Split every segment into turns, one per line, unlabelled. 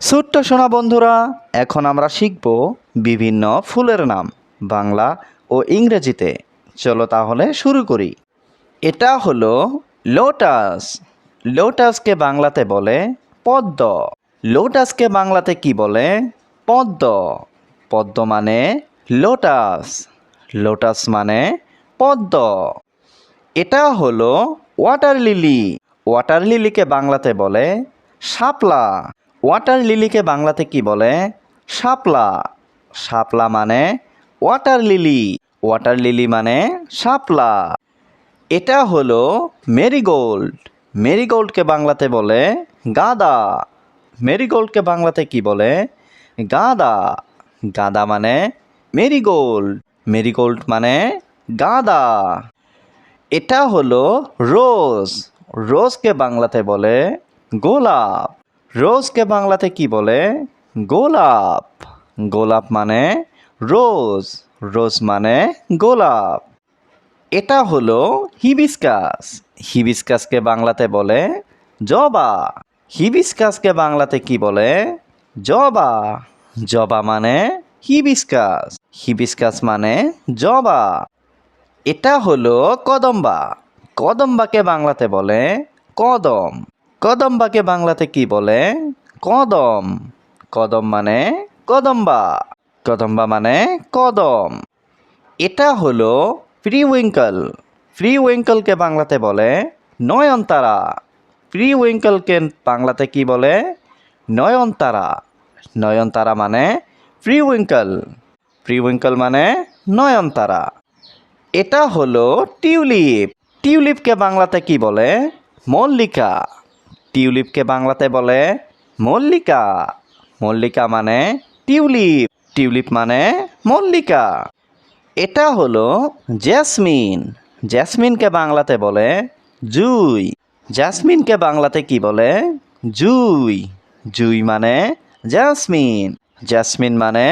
ছোট্ট সোনা বন্ধুরা, এখন আমরা শিখব বিভিন্ন ফুলের নাম বাংলা ও ইংরেজিতে। চলো তাহলে শুরু করি। এটা হলো লোটাস। লোটাসকে বাংলাতে বলে পদ্ম। লোটাসকে বাংলাতে কি বলে? পদ্ম। পদ্ম মানে লোটাস। লোটাস মানে পদ্ম। এটা হলো ওয়াটার লিলি। ওয়াটার লিলিকে বাংলাতে বলে শাপলা। ওয়াটার লিলিকে বাংলাতে কি বলে? শাপলা। শাপলা মানে ওয়াটার লিলি। ওয়াটার লিলি মানে শাপলা। এটা হলো মেরিগোল্ড। মেরিগোল্ডকে বাংলাতে বলে গাঁদা। মেরিগোল্ডকে বাংলাতে কি বলে? গাঁদা। গাঁদা মানে মেরিগোল্ড। মেরিগোল্ড মানে গাঁদা। এটা হলো রোজ। রোজকে বাংলাতে বলে গোলাপ। রোজকে বাংলাতে কি বলে? গোলাপ। গোলাপ মানে রোজ। রোজ মানে গোলাপ। এটা হলো হিবিস্কাস। হিবিস্কাসকে বাংলাতে বলে জবা। হিবিস্কাসকে বাংলাতে কি বলে? জবা। জবা মানে হিবিস্কাস। হিবিস্কাস মানে জবা। এটা হলো কদম্বা। কদম্বাকে বাংলাতে বলে কদম। কদম্বাকে বাংলাতে কি বলে? কদম। কদম মানে কদম্বা। কদম্বা মানে কদম। এটা হলো প্রিউইঙ্কল। প্রিউইঙ্কলকে বাংলাতে বলে নয়নতারা। প্রিউইঙ্কলকে বাংলাতে কি বলে? নয়নতারা। নয়নতারা মানে প্রিউইঙ্কল। প্রিউইঙ্কল মানে নয়নতারা। এটা হলো টিউলিপ। টিউলিপকে বাংলাতে কি বলে? মল্লিকা। টিউলিপকে বাংলাতে বলে মল্লিকা। মল্লিকা মানে টিউলিপ। টিউলিপ মানে মল্লিকা। এটা হলো জেসমিন। জেসমিনকে বাংলাতে বলে জুই। জেসমিনকে বাংলাতে কি বলে? জুই। জুই মানে জেসমিন। জেসমিন মানে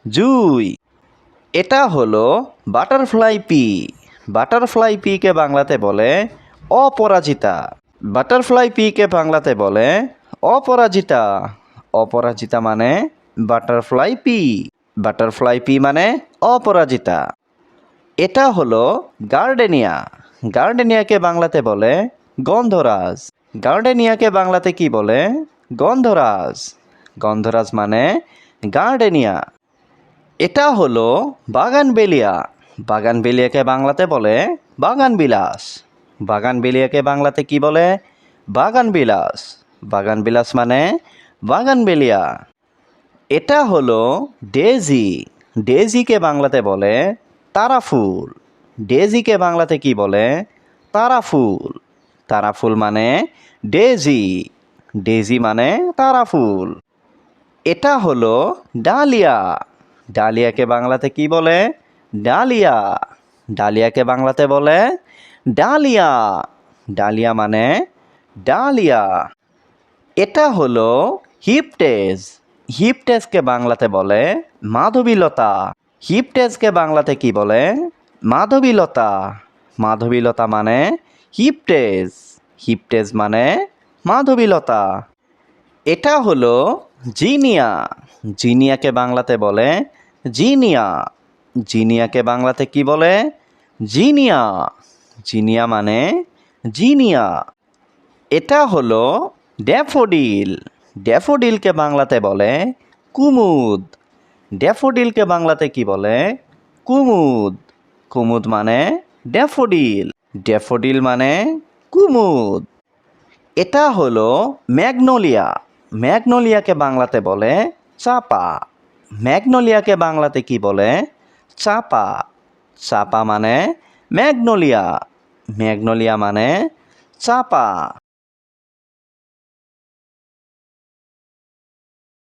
জুই। এটা হলো বাটারফ্লাই পি। বাটারফ্লাই পিকে বাংলাতে বলে অপরাজিতা। বাটারফ্লাই পিকে বাংলাতে বলে অপরাজিতা। অপরাজিতা মানে বাটারফ্লাই পি। বাটারফ্লাই পি মানে অপরাজিতা। এটা হলো গার্ডেনিয়া। গার্ডেনিয়াকে বাংলাতে বলে গন্ধরাজ। গার্ডেনিয়াকে বাংলাতে কি বলে? গন্ধরাজ। গন্ধরাজ মানে গার্ডেনিয়া। এটা হলো বাগানবেলিয়া। বাগানবেলিয়াকে বাংলাতে বলে বাগানবিলাস। বাগানবেলিয়াকে বাংলাতে কি বলে? বাগানবিলাস। বাগানবিলাস মানে বাগানবেলিয়া। এটা হলো ডেজি। ডেজিকে বাংলাতে বলে তারাফুল। ডেজিকে বাংলাতে কি বলে? তারাফুল। তারাফুল মানে ডেজি। ডেজি মানে তারাফুল। এটা হলো ডালিয়া। ডালিয়াকে বাংলাতে কি বলে? ডালিয়া। ডালিয়াকে বাংলাতে বলে ডালিয়া। ডালিয়া মানে ডালিয়া। এটা হলো হিপটেস। হিপটেসকে বাংলাতে বলে মাধবীলতা। হিপটেসকে বাংলাতে কি বলে? মাধবীলতা। মাধবীলতা মানে হিপটেস। হিপটেস মানে মাধবীলতা। এটা হলো জিনিয়া। জিনিয়াকে বাংলাতে বলে জিনিয়া। জিনিয়াকে বাংলাতে কি বলে? জিনিয়া। জিনিয়া মানে জিনিয়া। এটা হলো ড্যাফোডিল। ড্যাফোডিলকে বাংলাতে বলে কুমুদ। ড্যাফোডিলকে বাংলাতে কি বলে? কুমুদ। কুমুদ মানে ড্যাফোডিল। ড্যাফোডিল মানে কুমুদ। এটা হলো ম্যাগনোলিয়া। ম্যাগনোলিয়াকে বাংলাতে বলে চাপা। ম্যাগনোলিয়াকে বাংলাতে কি বলে? চাপা। চাপা মানে ম্যাগনোলিয়া। ম্যাগনোলিয়া মানে চাপা।